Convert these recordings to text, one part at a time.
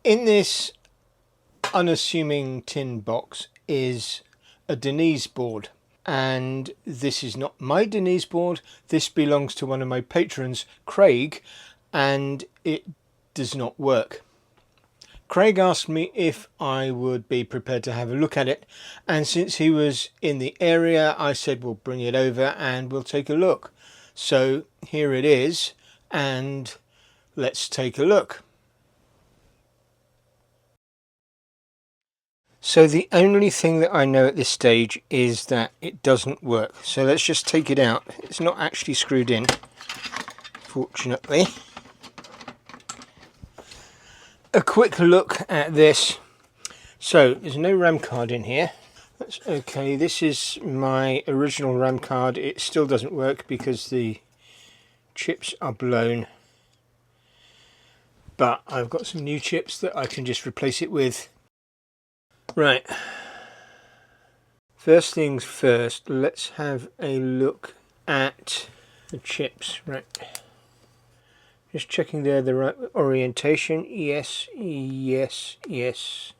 In this unassuming tin box is a Denise board, and this is not my Denise board. This belongs to one of my patrons, Craig, and it does not work. Craig asked me if I would be prepared to have a look at it, and since he was in the area, I said we'll bring it over and we'll take a look. So here it is, and let's take a look. So the only thing that I know at this stage is that it doesn't work. So let's just take it out. It's not actually screwed in, fortunately. A quick look at this. So there's no RAM card in here. That's okay. This is my original RAM card. It still doesn't work because the chips are blown. But I've got some new chips that I can just replace it with. Right. First things first, let's have a look at the chips. Right. Just checking they're the right orientation. Yes, yes, yes.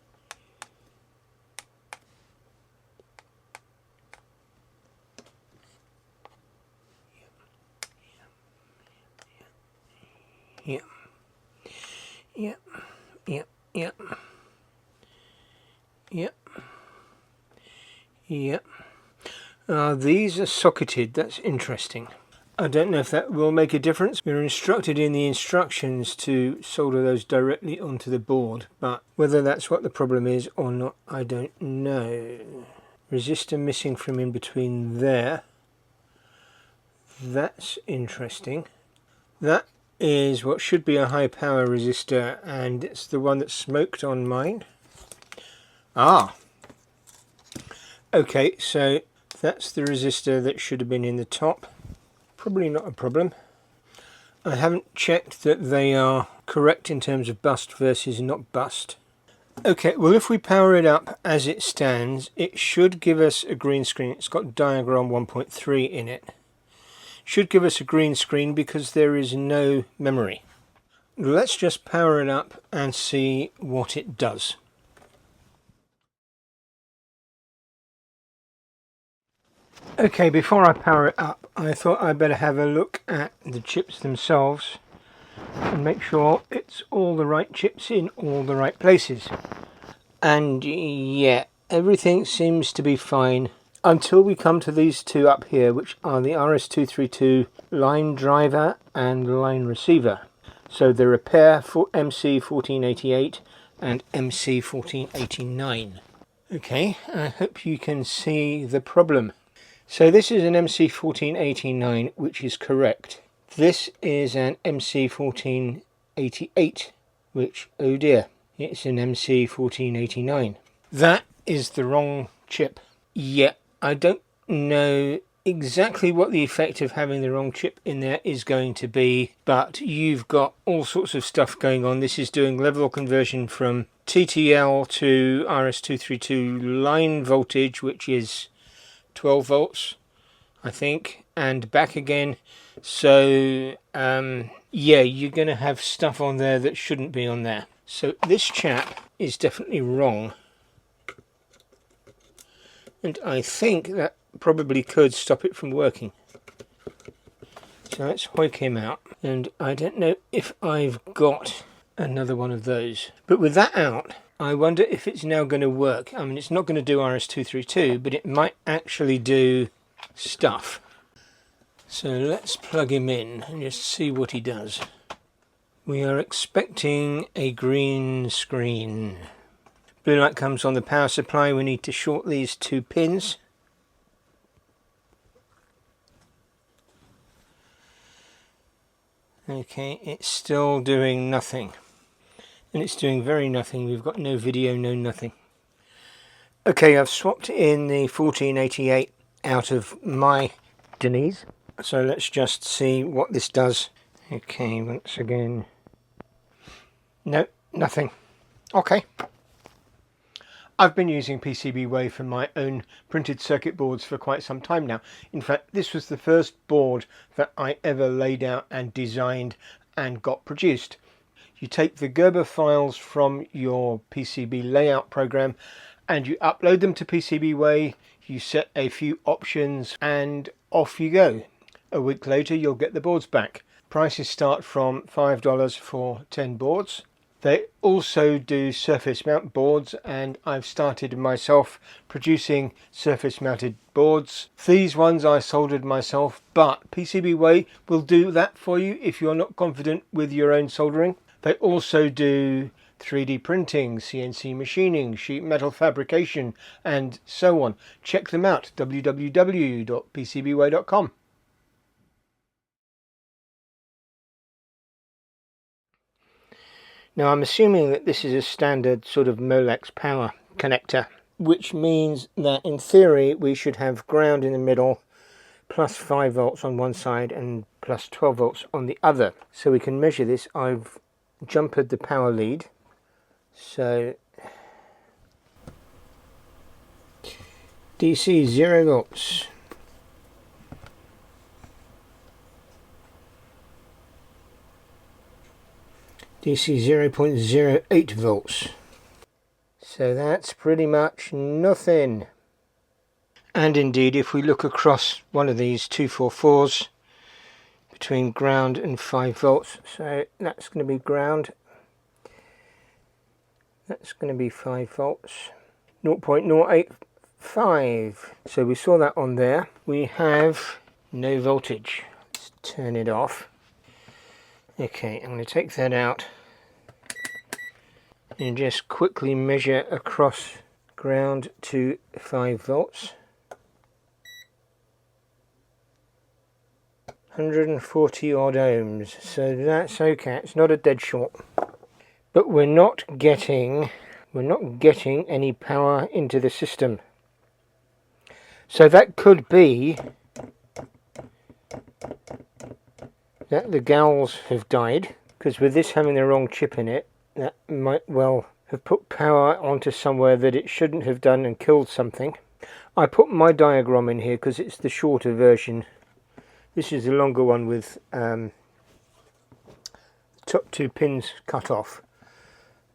Yep. Yep. Yep. Yep. Yep. Yep. These are socketed. That's interesting. I don't know if that will make a difference. We're instructed in the instructions to solder those directly onto the board, but whether that's what the problem is or not, I don't know. Resistor missing from in between there. That's interesting. That is what should be a high power resistor, and it's the one that smoked on mine. Ah! Okay, so that's the resistor that should have been in the top. Probably not a problem. I haven't checked that they are correct in terms of bust versus not bust. Okay, well if we power it up as it stands, it should give us a green screen. It's got diagram 1.3 in it. Should give us a green screen because there is no memory. Let's just power it up and see what it does. Okay, before I power it up, I thought I'd better have a look at the chips themselves and make sure it's all the right chips in all the right places. And yeah, everything seems to be fine until we come to these two up here, which are the RS232 line driver and line receiver. So they're a pair for MC1488 and MC1489. Okay, I hope you can see the problem. So this is an MC1489, which is correct. This is an MC1488, which, oh dear, it's an MC1489. That is the wrong chip. Yeah, I don't know exactly what the effect of having the wrong chip in there is going to be, but you've got all sorts of stuff going on. This is doing level conversion from TTL to RS232 line voltage, which is 12 volts, I think, and back again. So yeah, you're going to have stuff on there that shouldn't be on there. So this chap is definitely wrong, and I think that probably could stop it from working. So let's hoik him out, and I don't know if I've got another one of those, but with that out, I wonder if it's now going to work. I mean, it's not going to do RS232, but it might actually do stuff. So let's plug him in and just see what he does. We are expecting a green screen. Blue light comes on the power supply. We need to short these two pins. Okay, it's still doing nothing. And it's doing very nothing. We've got no video, no nothing. Okay, I've swapped in the 1488 out of my Denise. So let's just see what this does. Okay, once again. No, nothing. Okay. I've been using PCBWay for my own printed circuit boards for quite some time now. In fact, this was the first board that I ever laid out and designed and got produced. You take the Gerber files from your PCB layout program and you upload them to PCBWay, you set a few options and off you go. A week later you'll get the boards back. Prices start from $5 for 10 boards. They also do surface mount boards, and I've started myself producing surface mounted boards. These ones I soldered myself, but PCBWay will do that for you if you're not confident with your own soldering. They also do 3D printing, CNC machining, sheet metal fabrication, and so on. Check them out, www.pcbway.com. Now I'm assuming that this is a standard sort of Molex power connector, which means that in theory we should have ground in the middle, plus 5 volts on one side and plus 12 volts on the other. So we can measure this. I've jumpered the power lead. So DC 0 volts. DC 0.08 volts. So that's pretty much nothing. And indeed, if we look across one of these 244s between ground and 5 volts, so that's going to be ground, that's going to be 5 volts, 0.085. So we saw that on there. We have no voltage. Let's turn it off. Okay, I'm going to take that out and just quickly measure across ground to 5 volts. 140 odd ohms, so that's okay. It's not a dead short, but we're not getting any power into the system. So that could be that the galls have died, because with this having the wrong chip in it, that might well have put power onto somewhere that it shouldn't have done and killed something. I put my diagram in here because it's the shorter version. This is the longer one with top 2 pins cut off.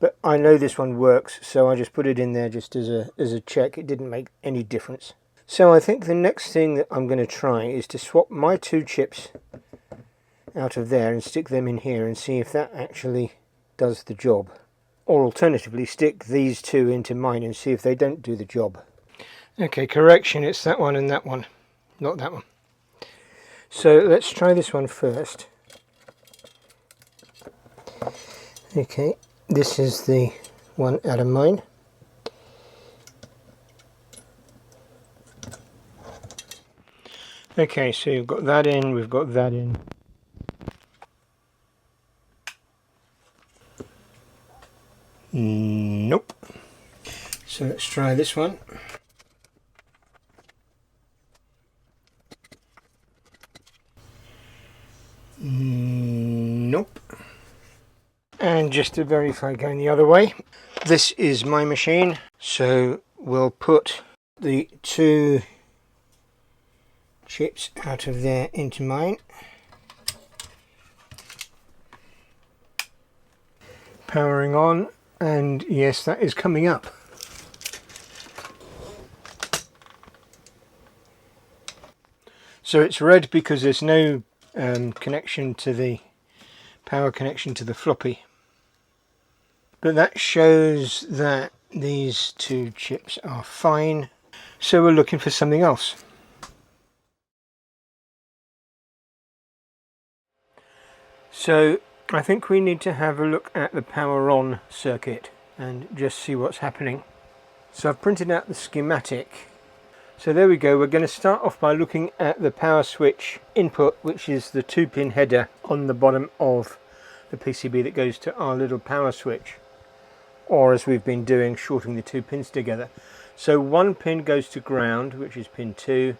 But I know this one works, so I just put it in there just as a check. It didn't make any difference. So I think the next thing that I'm going to try is to swap my 2 chips out of there and stick them in here and see if that actually does the job. Or alternatively, stick these 2 into mine and see if they don't do the job. Okay, correction, it's that one and that one, not that one. So let's try this one first. Okay, this is the one out of mine. Okay, so you've got that in, we've got that in. Nope. So let's try this one. Nope. And just to verify going the other way, this is my machine, so we'll put the 2 chips out of there into mine. Powering on, and yes, that is coming up. So it's red because there's no connection to the power connection to the floppy. But that shows that these 2 chips are fine. So we're looking for something else. So I think we need to have a look at the power on circuit and just see what's happening. So I've printed out the schematic. So there we go. We're going to start off by looking at the power switch input, which is the 2-pin header on the bottom of the PCB that goes to our little power switch, or as we've been doing, shorting the 2 pins together. So one pin goes to ground, which is pin 2,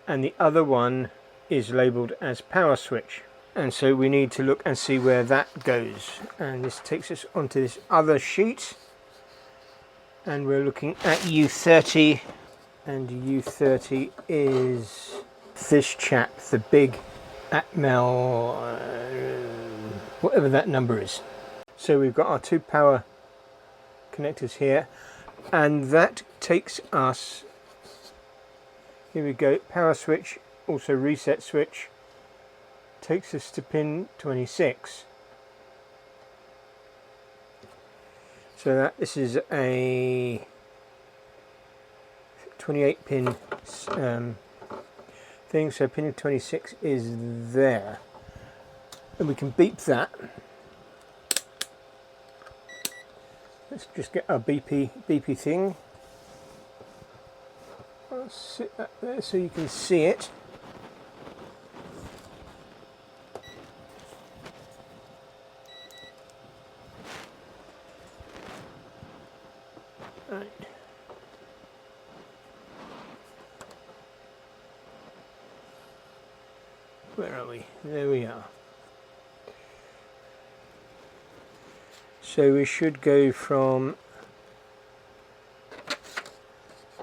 and the other one is labelled as power switch. And so we need to look and see where that goes. And this takes us onto this other sheet. And we're looking at U30. And U30 is this chap, the big Atmel, whatever that number is. So we've got our two power connectors here, and that takes us, here we go, power switch, also reset switch, takes us to pin 26. So that this is a 28 pin thing, so pin 26 is there, and we can beep that. Let's just get our beepy thing. I'll sit that there so you can see it. Right. Where are we? There we are. So we should go from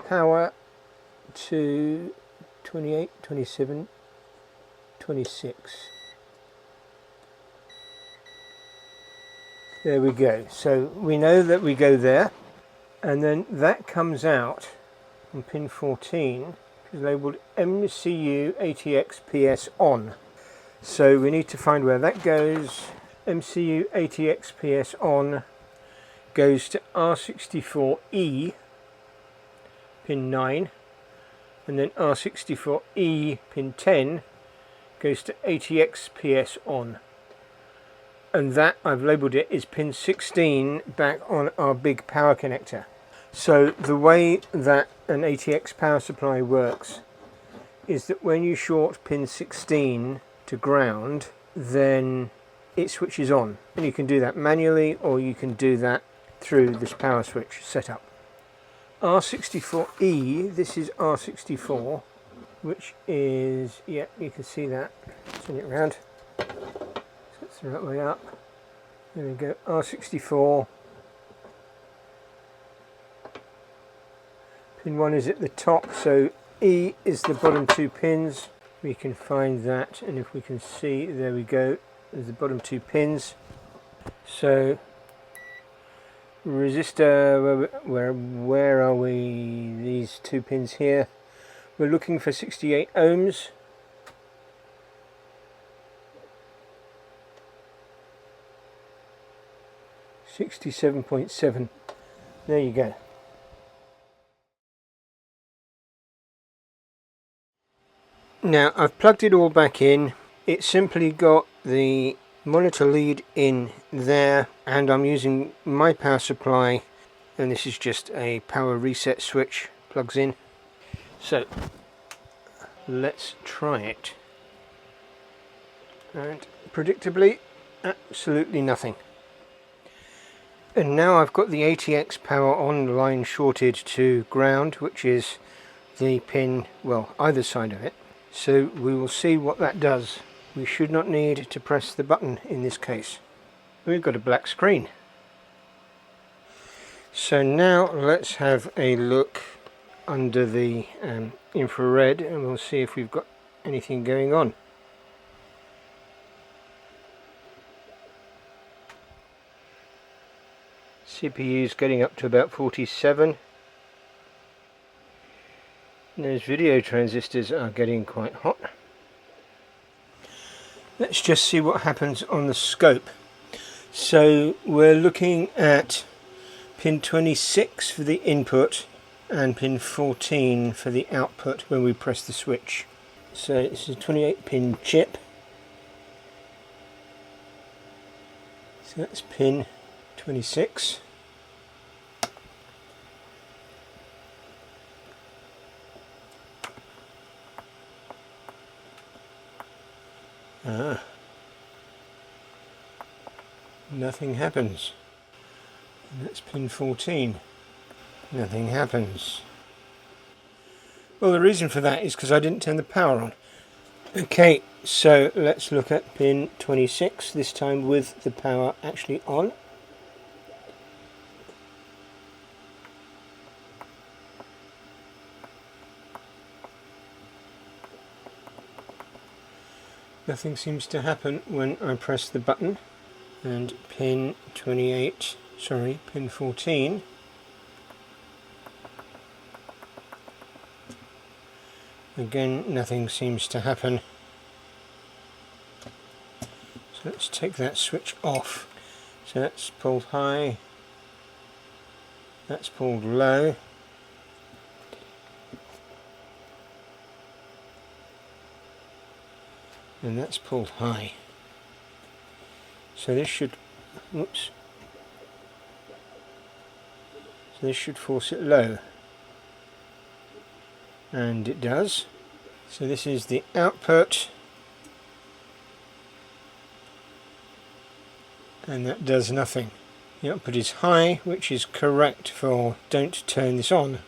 power to 28, 27, 26. There we go. So we know that we go there, and then that comes out on pin 14, which is labelled MCU ATX PS on. So we need to find where that goes. MCU ATX PS on goes to R64E pin 9, and then R64E pin 10 goes to ATX PS on, and that I've labelled it is pin 16 back on our big power connector. So the way that an ATX power supply works is that when you short pin 16 to ground, then it switches on, and you can do that manually or you can do that through this power switch setup. R64E, this is R64, which is, yeah, you can see that. Turn it around, so it's the right way up. There we go, R64. Pin 1 is at the top, so E is the bottom two pins. We can find that, and if we can see, there we go, there's the bottom two pins. So resistor, where are we? These two pins here. We're looking for 68 ohms. $67.7. There you go. Now I've plugged it all back in. It's simply got the monitor lead in there, and I'm using my power supply, and this is just a power reset switch, plugs in. So let's try it, and predictably absolutely nothing. And now I've got the ATX power on line shorted to ground, which is the pin, well, either side of it. So we will see what that does. We should not need to press the button in this case. We've got a black screen. So now let's have a look under the infrared, and we'll see if we've got anything going on. CPU's getting up to about 47. And those video transistors are getting quite hot. Let's just see what happens on the scope. So we're looking at pin 26 for the input and pin 14 for the output when we press the switch. So this is a 28 pin chip. So that's pin 26. Nothing happens. And that's pin 14. Nothing happens. Well, the reason for that is because I didn't turn the power on. Okay, so let's look at pin 26, this time with the power actually on. Nothing seems to happen when I press the button. and pin 28, sorry, pin 14. Again, nothing seems to happen. So let's take that switch off. So that's pulled high, that's pulled low. And that's pulled high. So this should, whoops. So this should force it low. And it does. So this is the output. And that does nothing. The output is high, which is correct for don't turn this on.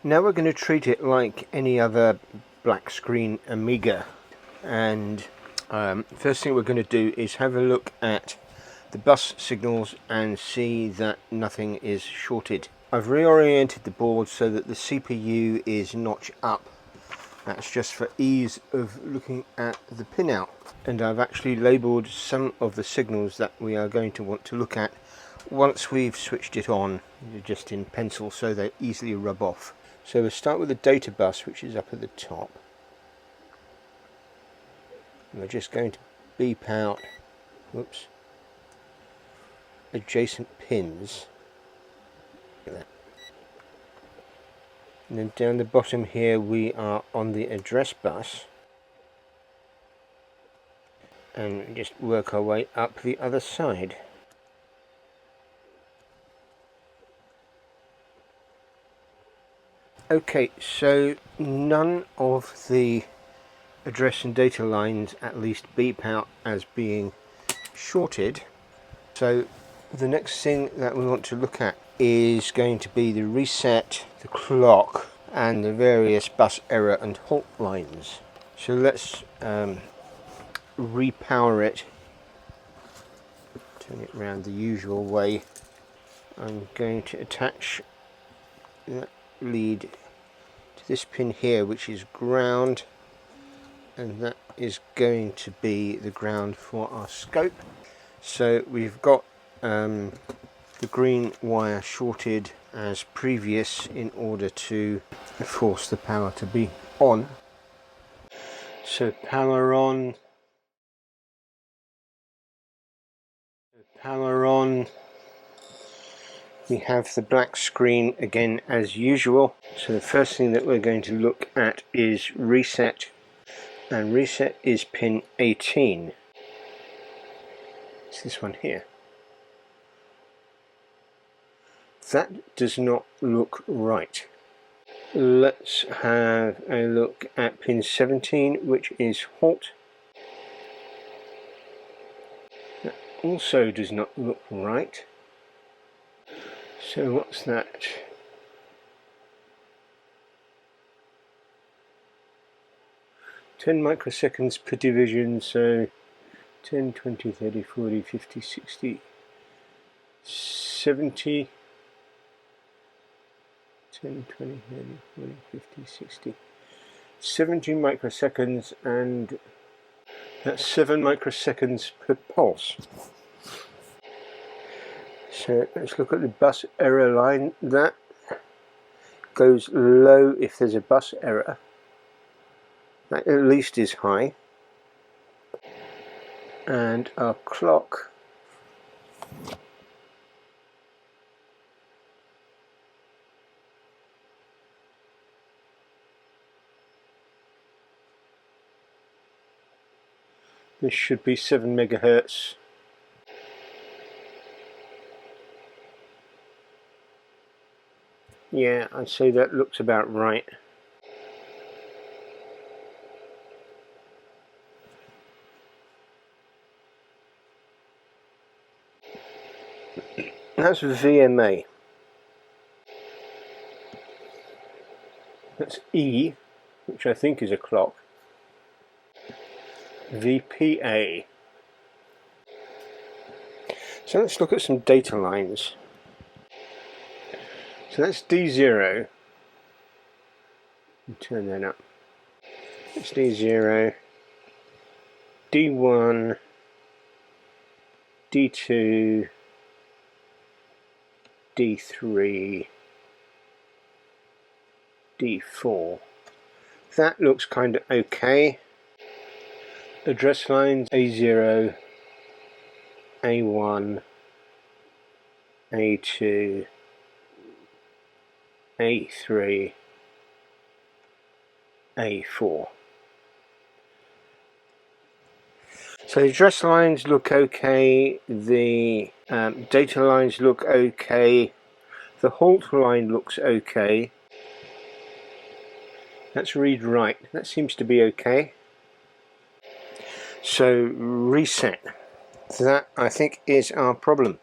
Now we're going to treat it like any other black screen Amiga, and first thing we're going to do is have a look at the bus signals and see that nothing is shorted. I've reoriented the board so that the CPU is notch up. That's just for ease of looking at the pinout, and I've actually labelled some of the signals that we are going to want to look at once we've switched it on, just in pencil so they easily rub off. So we'll start with the data bus, which is up at the top. And we're just going to beep out, whoops, adjacent pins. Look at that. And then down the bottom here we are on the address bus. And just work our way up the other side. Okay, so none of the address and data lines at least beep out as being shorted. So the next thing that we want to look at is going to be the reset, the clock, and the various bus error and halt lines. So let's repower it, turn it around the usual way. I'm going to attach that lead to this pin here, which is ground, and that is going to be the ground for our scope. So we've got the green wire shorted as previous in order to force the power to be on. So power on, power on. We have the black screen again as usual. So the first thing that we're going to look at is reset, and reset is pin 18. It's this one here. That does not look right. Let's have a look at pin 17, which is halt. That also does not look right. So what's that? 10 microseconds per division, so 10, 20, 30, 40, 50, 60, 70, 10, 20, 30, 40, 50, 60, 70 microseconds, and that's 7 microseconds per pulse. So let's look at the bus error line. That goes low if there's a bus error. That at least is high. And our clock this should be 7 megahertz. Yeah, I'd say that looks about right. That's VMA. That's E, which I think is a clock. VPA. So let's look at some data lines. So that's D0. Turn that up. It's D0, D1, D2, D3, D4. That looks kind of okay. Address lines A0, A1, A2, A3, A4. So the address lines look okay, the data lines look okay, the halt line looks okay. Let's read write. That seems to be okay. So reset. That, I think, is our problem.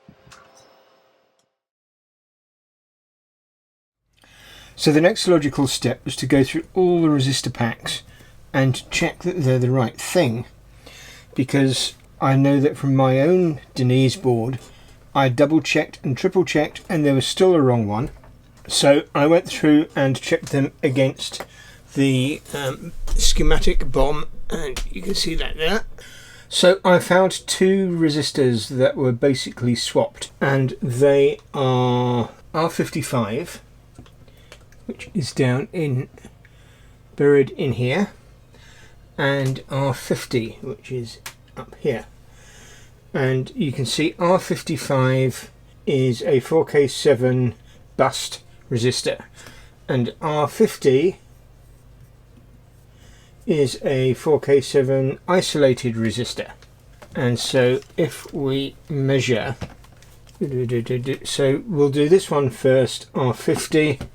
So the next logical step was to go through all the resistor packs and check that they're the right thing, because I know that from my own Denise board I double checked and triple checked and there was still a wrong one. So I went through and checked them against the schematic bomb, and you can see that there. So I found two resistors that were basically swapped, and they are R55, which is down in buried in here, and R50, which is up here. And you can see R55 is a 4K7 bust resistor, and R50 is a 4K7 isolated resistor. And so if we measure, so we'll do this one first, R50,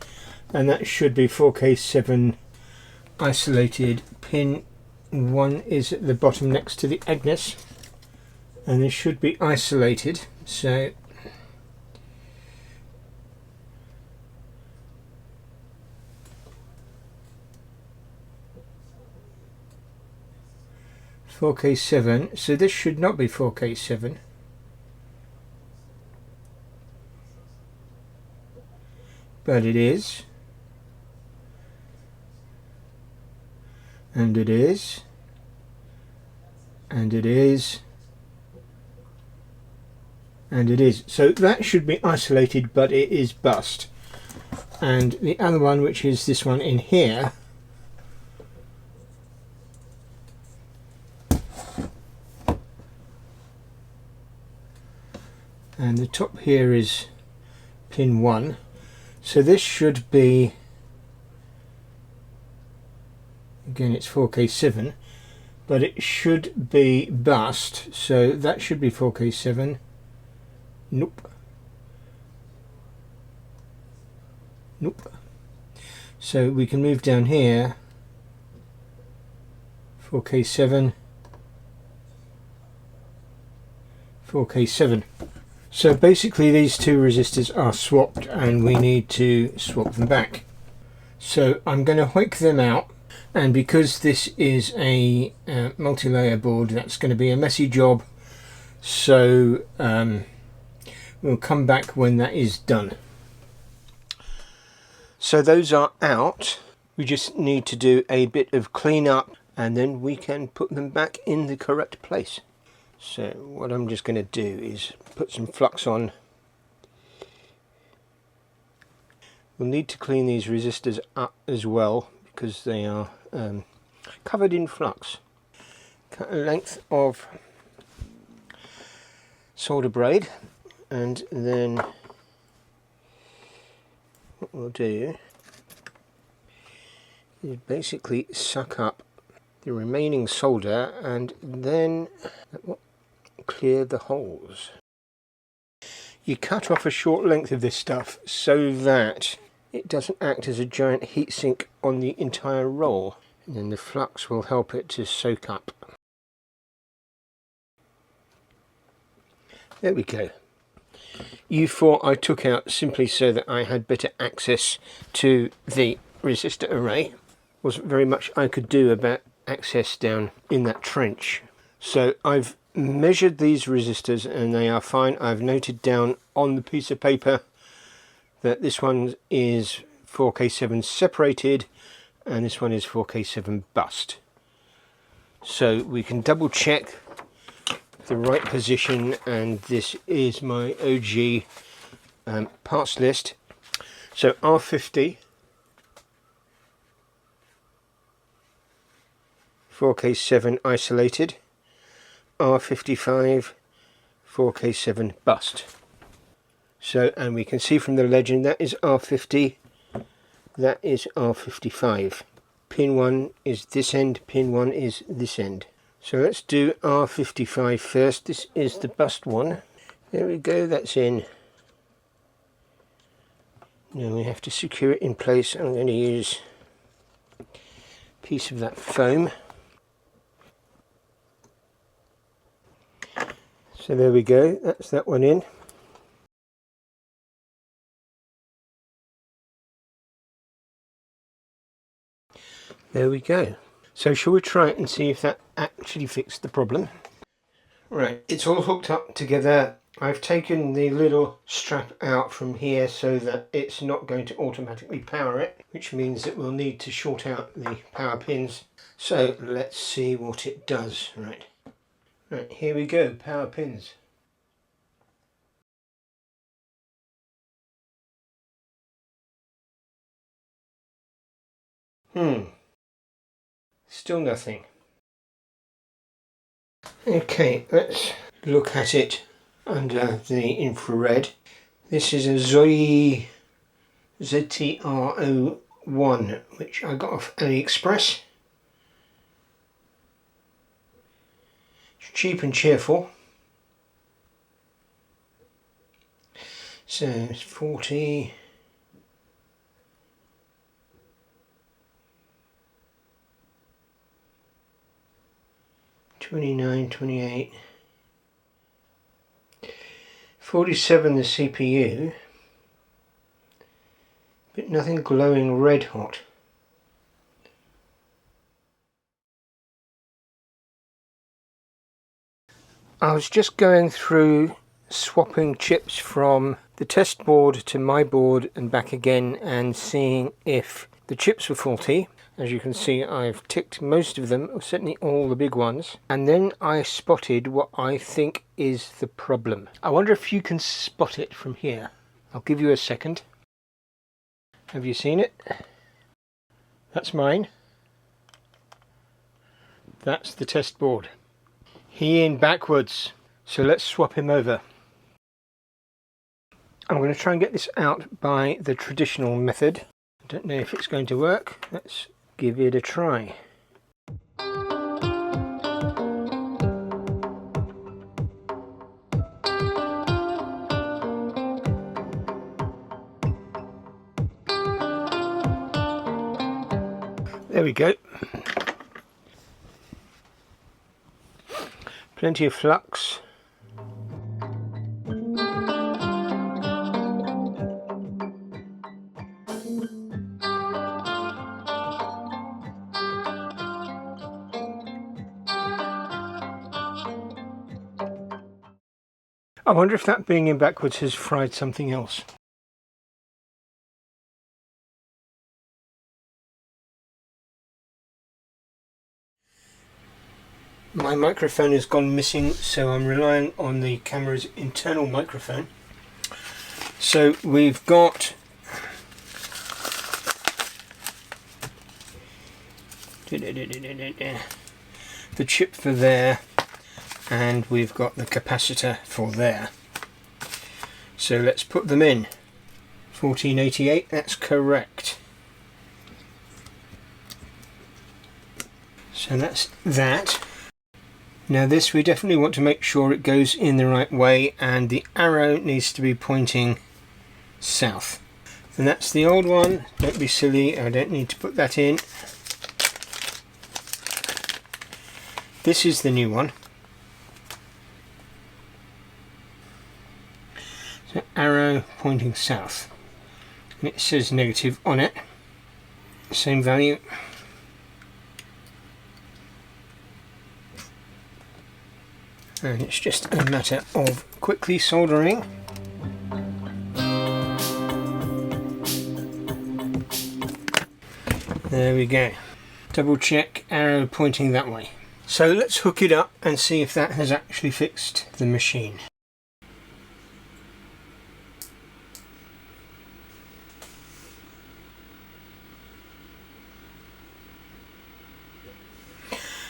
and that should be 4K7 isolated. Pin 1 is at the bottom next to the Agnes, and this should be isolated. So (4K7), so this should not be 4K7, but it is, and it is, and it is, and it is. So that should be isolated, but it is bust. And the other one, which is this one in here, and the top here is pin 1, so this should be, again it's 4K7, but it should be bust, so that should be 4K7. Nope. Nope. So we can move down here, 4K7, 4K7. So basically these two resistors are swapped, and we need to swap them back. So I'm going to hoik them out, and because this is a multi-layer board, that's going to be a messy job, so we'll come back when that is done. So those are out. We just need to do a bit of cleanup, and then we can put them back in the correct place. So what I'm just going to do is put some flux on. We'll need to clean these resistors up as well, because they are covered in flux. Cut a length of solder braid, and then what we'll do is basically suck up the remaining solder and then clear the holes. You cut off a short length of this stuff so that it doesn't act as a giant heatsink on the entire roll, and then the flux will help it to soak up. There we go. U4 I took out simply so that I had better access to the resistor array. Wasn't very much I could do about access down in that trench. So I've measured these resistors and they are fine. I've noted down on the piece of paper that this one is 4K7 separated and this one is 4K7 bust. so we can double check the right position, and this is my OG parts list. So R50, 4K7 isolated, R55, 4K7 bust. So, and we can see from the legend that is R50, that is R55. Pin 1 is this end, pin 1 is this end. So let's do R55 first. This is the bust one. There we go, that's in. Now we have to secure it in place. I'm going to use a piece of that foam. So there we go, that's that one in. There we go. So shall we try it and see if that actually fixed the problem? Right, it's all hooked up together. I've taken the little strap out from here so that it's not going to automatically power it, which means that we'll need to short out the power pins. So let's see what it does. Right, here we go, power pins. Still nothing. Okay, let's look at it under the infrared. This is a Zoe ZTR01, which I got off AliExpress. It's cheap and cheerful. So it's 40. 29, 28, 47 the CPU, but nothing glowing red hot. I was just going through swapping chips from the test board to my board and back again and seeing if the chips were faulty. As you can see, I've ticked most of them, certainly all the big ones, and then I spotted what I think is the problem. I wonder if you can spot it from here. I'll give you a second. Have you seen it? That's mine. That's the test board. He in backwards, so let's swap him over. I'm going to try and get this out by the traditional method. I don't know if it's going to work. Let's give it a try. There we go. Plenty of flux. I wonder if that being in backwards has fried something else. My microphone has gone missing, so I'm relying on the camera's internal microphone. So we've got the chip for there, and we've got the capacitor for there. So let's put them in. 1488, that's correct. So that's that. Now this, we definitely want to make sure it goes in the right way, and the arrow needs to be pointing south. And that's the old one. Don't be silly, I don't need to put that in. This is the new one. So arrow pointing south. And it says negative on it. Same value. And it's just a matter of quickly soldering. There we go. Double check, arrow pointing that way. So let's hook it up and see if that has actually fixed the machine.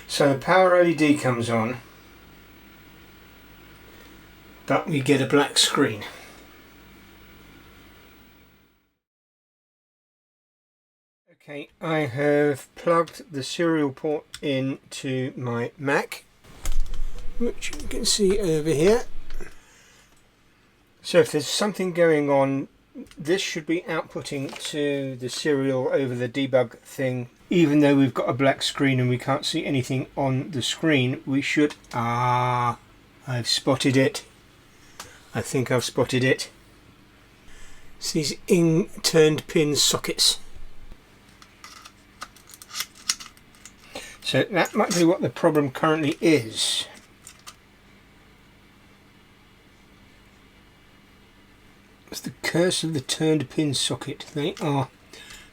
So the power LED comes on, but we get a black screen. Okay, I have plugged the serial port into my Mac, which you can see over here. So if there's something going on, this should be outputting to the serial over the debug thing. Even though we've got a black screen and we can't see anything on the screen, we should... I've spotted it. I think I've spotted it. It's these in-turned pin sockets. So that might be what the problem currently is. It's the curse of the turned pin socket. They are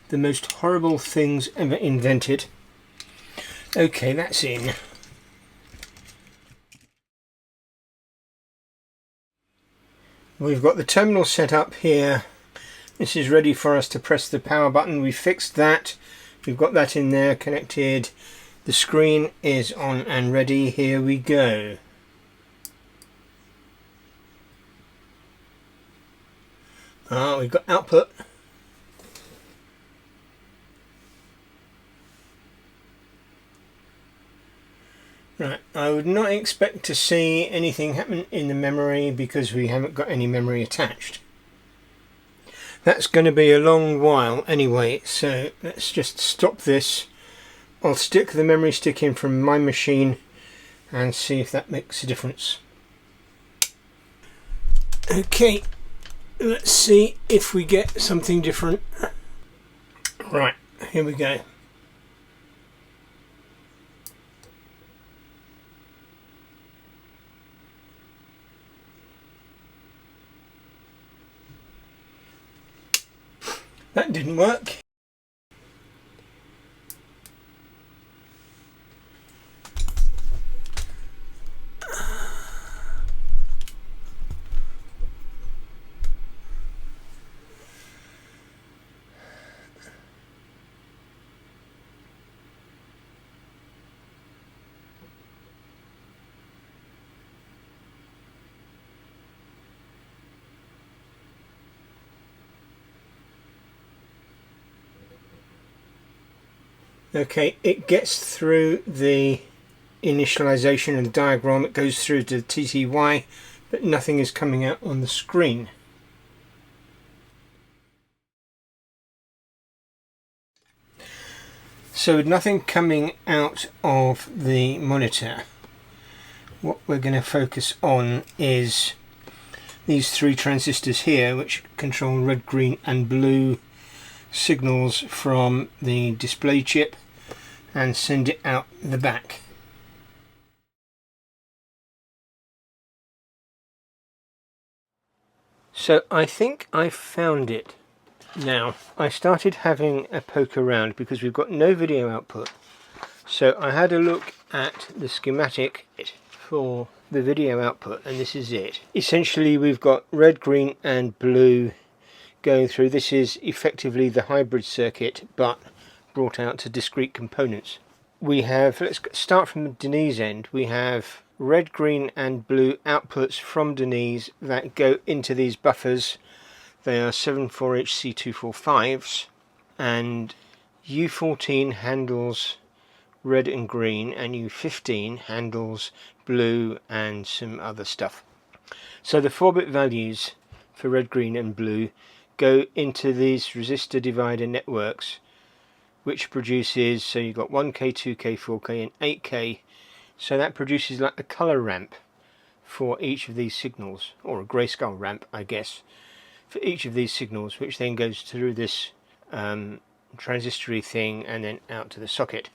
the most horrible things ever invented. Okay, that's in. We've got the terminal set up here. This is ready for us to press the power button. We fixed that. We've got that in there connected. The screen is on and ready. Here we go. We've got output. Right, I would not expect to see anything happen in the memory because we haven't got any memory attached. That's going to be a long while anyway, so let's just stop this. I'll stick the memory stick in from my machine and see if that makes a difference. Okay, let's see if we get something different. Right, here we go. That didn't work. Okay, it gets through the initialization and the diagram, it goes through to the TTY, but nothing is coming out on the screen. So with nothing coming out of the monitor, what we're going to focus on is these three transistors here, which control red, green and blue signals from the display chip and send it out the back. So I think I found it now. I started having a poke around because we've got no video output, so I had a look at the schematic for the video output, and this is it. Essentially we've got red, green and blue going through. This is effectively the hybrid circuit but brought out to discrete components. We have, let's start from the Denise end, we have red, green and blue outputs from Denise that go into these buffers. They are 74HC245s, and U14 handles red and green and U15 handles blue and some other stuff. So the 4-bit values for red, green and blue go into these resistor divider networks, which produces, so you've got 1K, 2K, 4K and 8K, so that produces like a color ramp for each of these signals, or a grayscale ramp I guess, for each of these signals, which then goes through this transistory thing and then out to the socket.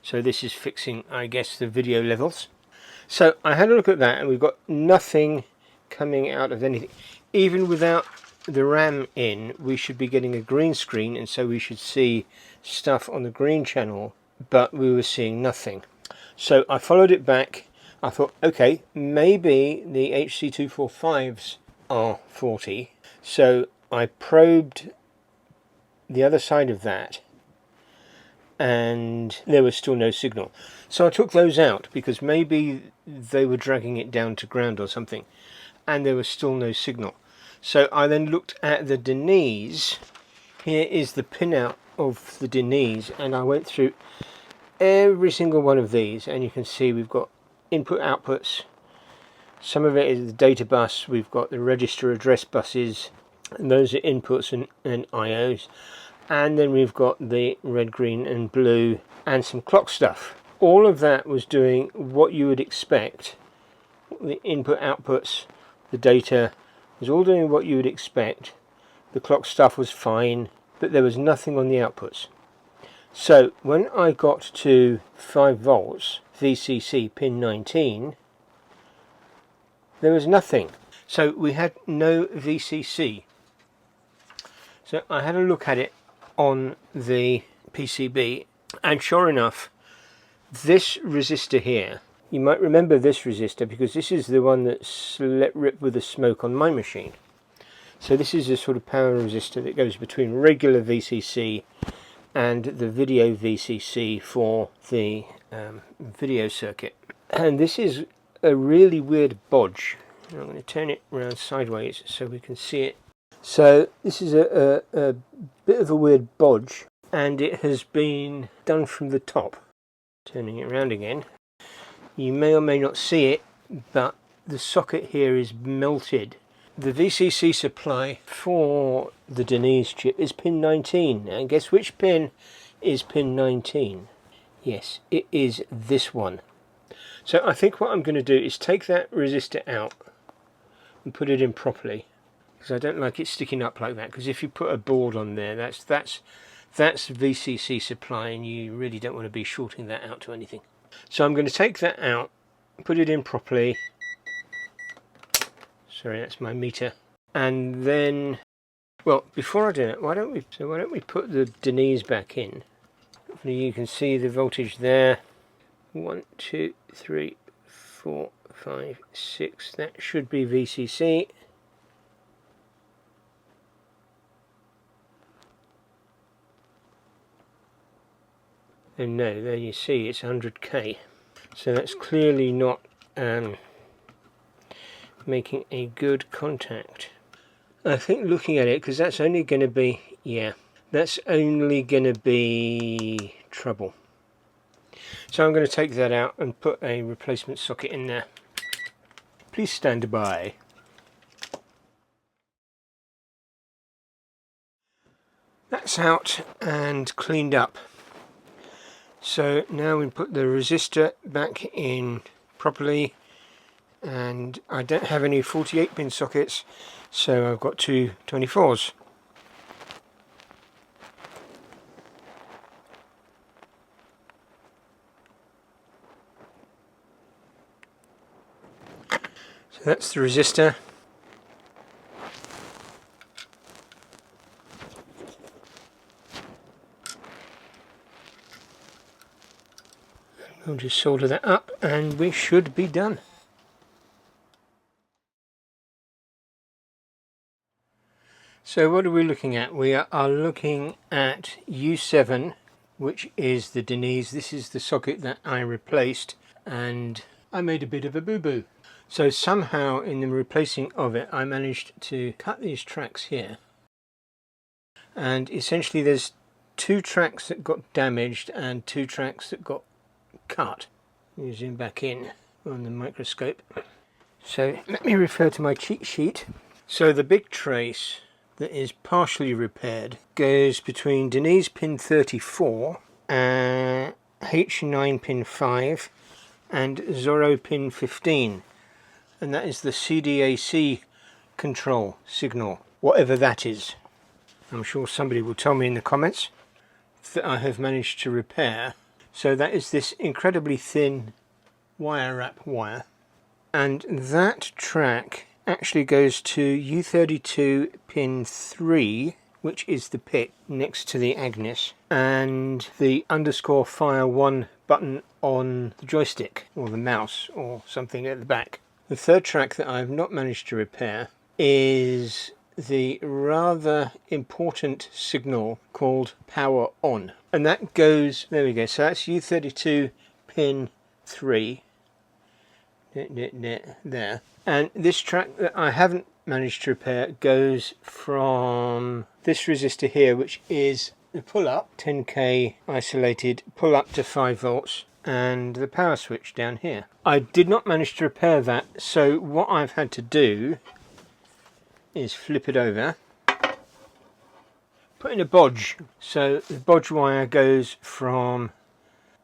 So this is fixing, I guess, the video levels. So I had a look at that and we've got nothing coming out of anything. Even without the RAM in, we should be getting a green screen, and so we should see stuff on the green channel, but we were seeing nothing. So I followed it back. I thought, okay, maybe the HC245s are 40. So I probed the other side of that, and there was still no signal. So I took those out because maybe they were dragging it down to ground or something, and there was still no signal. So I then looked at the Denise. Here is the pinout of the Denise, and I went through every single one of these, and you can see we've got input outputs. Some of it is the data bus. We've got the register address buses, and those are inputs and IOs. And then we've got the red, green and blue and some clock stuff. All of that was doing what you would expect. The input outputs, the data was all doing what you would expect. The clock stuff was fine, but there was nothing on the outputs. So when I got to 5 volts VCC pin 19, there was nothing. So we had no VCC. So I had a look at it on the PCB, and sure enough, this resistor here, you might remember this resistor because this is the one that's let rip with the smoke on my machine. So this is a sort of power resistor that goes between regular VCC and the video VCC for the video circuit. And this is a really weird bodge. I'm going to turn it around sideways so we can see it. So this is a bit of a weird bodge, and it has been done from the top. Turning it around again, you may or may not see it, but the socket here is melted. The VCC supply for the Denise chip is pin 19, and guess which pin is pin 19? Yes, it is this one. So I think what I'm going to do is take that resistor out and put it in properly, because I don't like it sticking up like that, because if you put a board on there, that's VCC supply, and you really don't want to be shorting that out to anything. So I'm going to take that out, put it in properly. Sorry, that's my meter. And then, well, before I do that, why don't we put the Denise back in? Hopefully you can see the voltage there. 1, 2, 3, 4, 5, 6. That should be VCC. And no, there you see, it's 100k. So that's clearly not making a good contact. I think looking at it, because that's only going to be, yeah, that's only going to be trouble. So I'm going to take that out and put a replacement socket in there. Please stand by. That's out and cleaned up. So now we put the resistor back in properly, and I don't have any 48 pin sockets, so I've got two 24s. So that's the resistor. We'll just solder that up and we should be done. So what are we looking at? We are looking at U7, which is the Denise. This is the socket that I replaced, and I made a bit of a boo-boo. So somehow in the replacing of it, I managed to cut these tracks here. And essentially there's 2 tracks that got damaged and 2 tracks that got cut. You zoom back in on the microscope. So let me refer to my cheat sheet. So the big trace that is partially repaired goes between Denise pin 34 and H9 pin 5 and Zorro pin 15, and that is the CDAC control signal, whatever that is. I'm sure somebody will tell me in the comments that I have managed to repair. So that is this incredibly thin wire wrap wire, and that track actually goes to U32 pin 3, which is the pit next to the Agnes, and the _fire 1 button on the joystick or the mouse or something at the back. The third track that I've not managed to repair is the rather important signal called power on, and that goes, there we go, so that's U32 pin 3 there, and this track that I haven't managed to repair goes from this resistor here, which is the pull up 10k isolated pull up to 5 volts, and the power switch down here. I did not manage to repair that, so what I've had to do is flip it over, put in a bodge. So the bodge wire goes from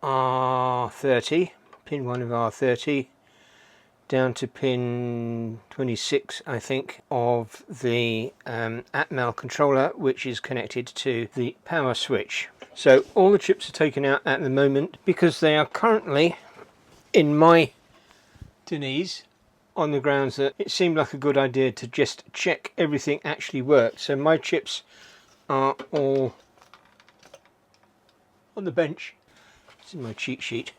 R30, pin 1 of R30, down to pin 26, I think, of the Atmel controller, which is connected to the power switch. So all the chips are taken out at the moment because they are currently in my Denise, on the grounds that it seemed like a good idea to just check everything actually worked. So my chips are all on the bench. This is my cheat sheet.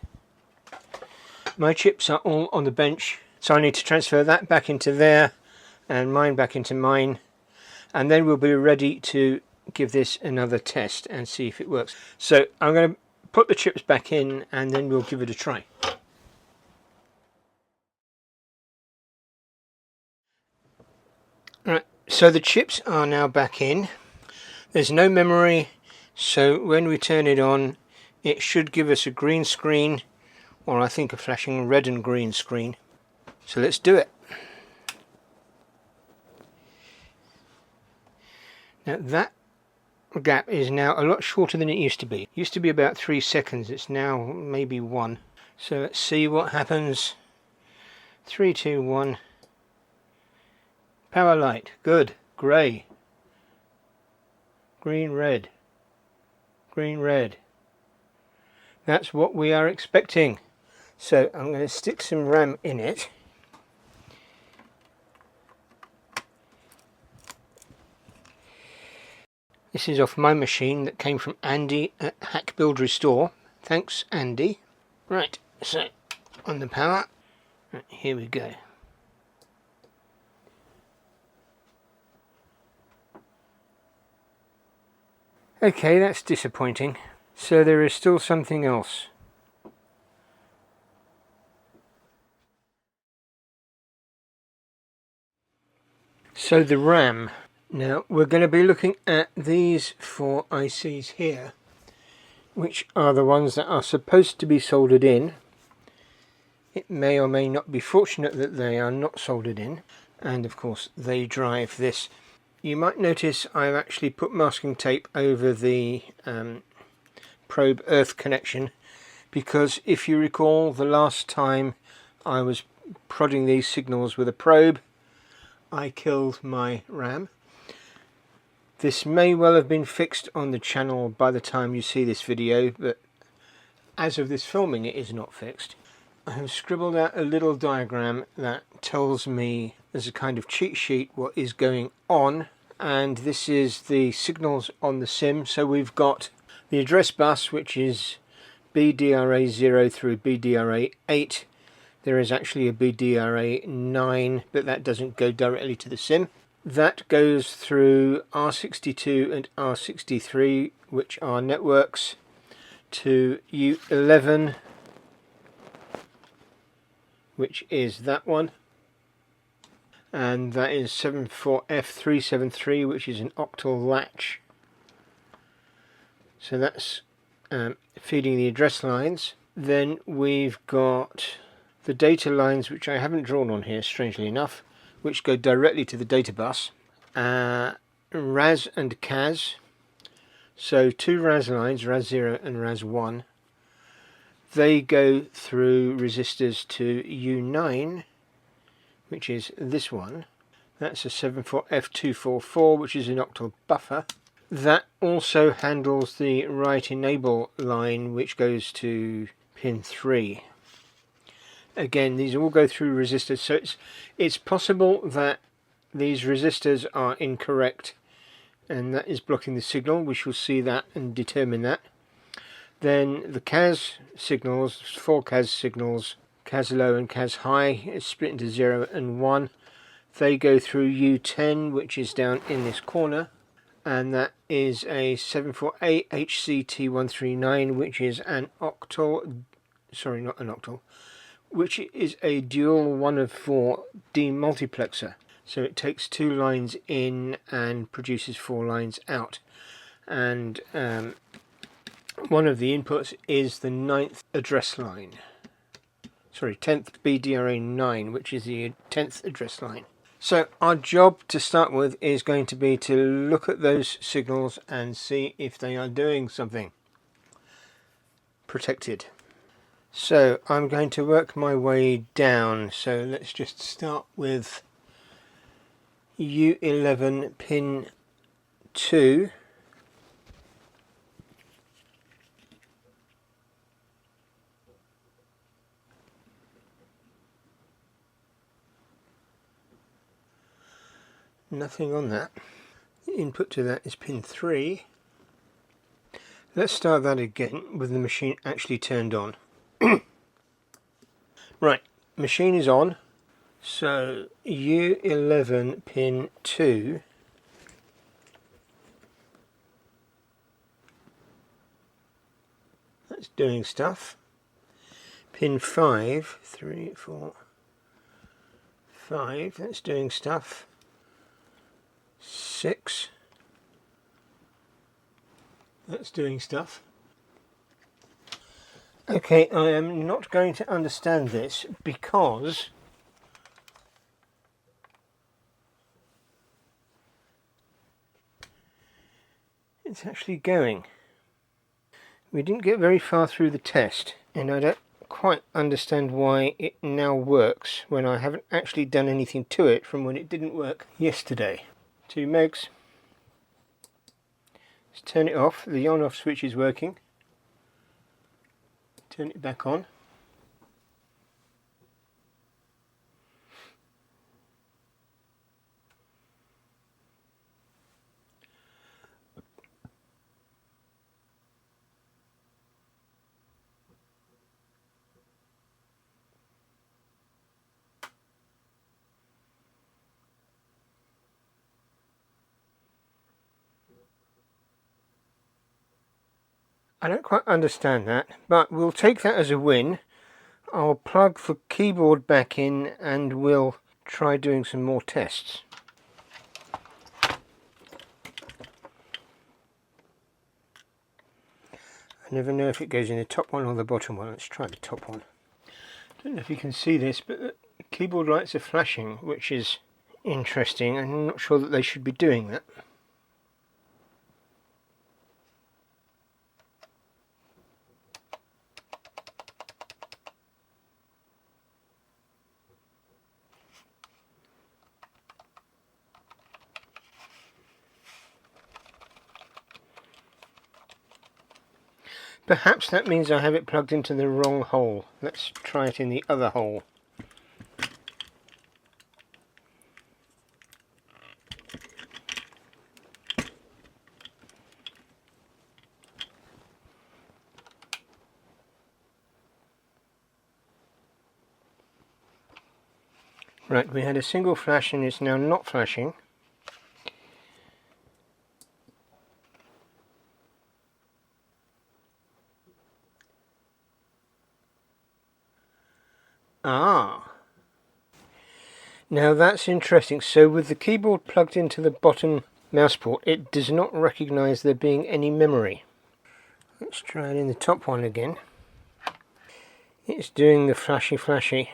My chips are all on the bench, so I need to transfer that back into there and mine back into mine, and then we'll be ready to give this another test and see if it works. So I'm going to put the chips back in and then we'll give it a try. Right, so the chips are now back in. There's no memory, so when we turn it on it should give us a green screen, or I think a flashing red and green screen. So let's do it. Now that gap is now a lot shorter than it used to be. It used to be about 3 seconds, it's now maybe 1. So let's see what happens. 3, 2, 1. Power light, good. Grey. Green, red. Green, red. That's what we are expecting. So I'm going to stick some RAM in it. This is off my machine that came from Andy at Hack Build Restore. Thanks, Andy. Right, so on the power. Right, here we go. Okay, that's disappointing. So there is still something else. So the RAM. Now we're going to be looking at these 4 ICs here, which are the ones that are supposed to be soldered in. It may or may not be fortunate that they are not soldered in, and of course they drive this. You might notice I've actually put masking tape over the probe earth connection, because if you recall the last time I was prodding these signals with a probe, I killed my RAM. This may well have been fixed on the channel by the time you see this video, but as of this filming it is not fixed. I have scribbled out a little diagram that tells me as a kind of cheat sheet what is going on, and this is the signals on the sim. So we've got the address bus, which is BDRA0 through BDRA8. There is actually a BDRA9, but that doesn't go directly to the sim. That goes through R62 and R63, which are networks, to U11, which is that one, and that is 74F373, which is an octal latch. So that's feeding the address lines. Then we've got the data lines, which I haven't drawn on here, strangely enough, which go directly to the data bus. RAS and CAS. So 2 RAS lines, RAS 0 and RAS 1. They go through resistors to U9, which is this one. That's a 74F244, which is an octal buffer. That also handles the write enable line, which goes to pin 3. Again, these all go through resistors, so it's possible that these resistors are incorrect and that is blocking the signal. We shall see that and determine that. Then the CAS signals, 4 CAS signals, CAS low and CAS high, is split into 0 and 1. They go through U10, which is down in this corner, and that is a 748 HCT139, which is an octal, sorry, not an octal, which is a dual 1 of 4 demultiplexer. So it takes 2 lines in and produces 4 lines out. And one of the inputs is the 9th address line. Sorry, 10th BDRA9, which is the 10th address line. So our job to start with is going to be to look at those signals and see if they are doing something. Protected. So I'm going to work my way down. So let's just start with U11 pin 2. Nothing on that. The input to that is pin 3. Let's start that again with the machine actually turned on. Right, machine is on. So U11 pin 2. That's doing stuff. Pin 5, 3, 4, 5, that's doing stuff. 6, that's doing stuff. Okay, I am not going to understand this because it's actually going. We didn't get very far through the test, and I don't quite understand why it now works when I haven't actually done anything to it from when it didn't work yesterday. 2 megs. Let's turn it off. The on-off switch is working. Turn it back on. I don't quite understand that, but we'll take that as a win. I'll plug the keyboard back in and we'll try doing some more tests. I never know if it goes in the top one or the bottom one. Let's try the top one. I don't know if you can see this, but the keyboard lights are flashing, which is interesting. I'm not sure that they should be doing that. Perhaps that means I have it plugged into the wrong hole. Let's try it in the other hole. Right, we had a single flash and it's now not flashing. Ah, now that's interesting. So with the keyboard plugged into the bottom mouse port, it does not recognize there being any memory. Let's try it in the top one again. It's doing the flashy.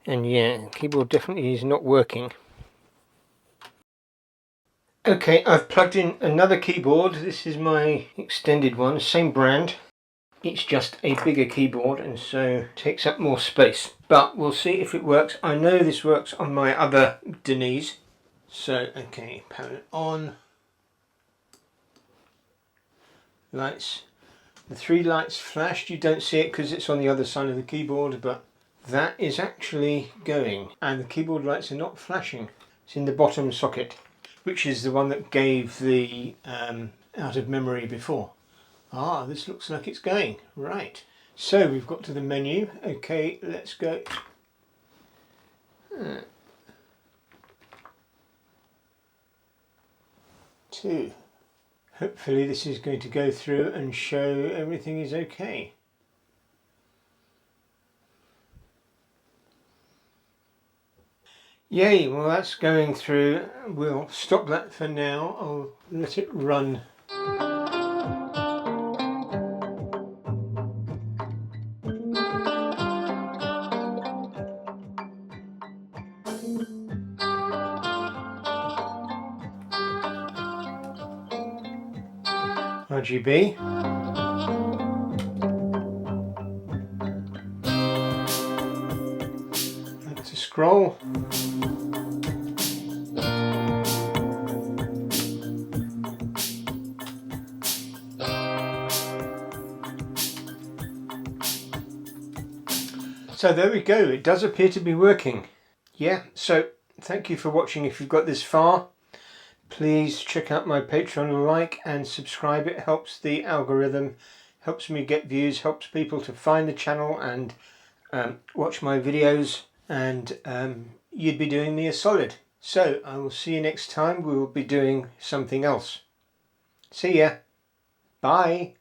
And yeah, the keyboard definitely is not working. Okay, I've plugged in another keyboard. This is my extended one, same brand. It's just a bigger keyboard and so takes up more space. But we'll see if it works. I know this works on my other Denise. So, okay, power it on. Lights. The 3 lights flashed. You don't see it because it's on the other side of the keyboard, but that is actually going. And the keyboard lights are not flashing. It's in the bottom socket, which is the one that gave the out of memory before. Ah, this looks like it's going. Right. So we've got to the menu. Okay, let's go. Two. Hopefully this is going to go through and show everything is okay. Yay, well that's going through. We'll stop that for now. I'll let it run. RGB. That's a scroll. So there we go, it does appear to be working. Yeah, so thank you for watching. If you've got this far, please check out my Patreon, like and subscribe. It helps the algorithm, helps me get views, helps people to find the channel and watch my videos, and you'd be doing me a solid. So I will see you next time. We will be doing something else. See ya. Bye.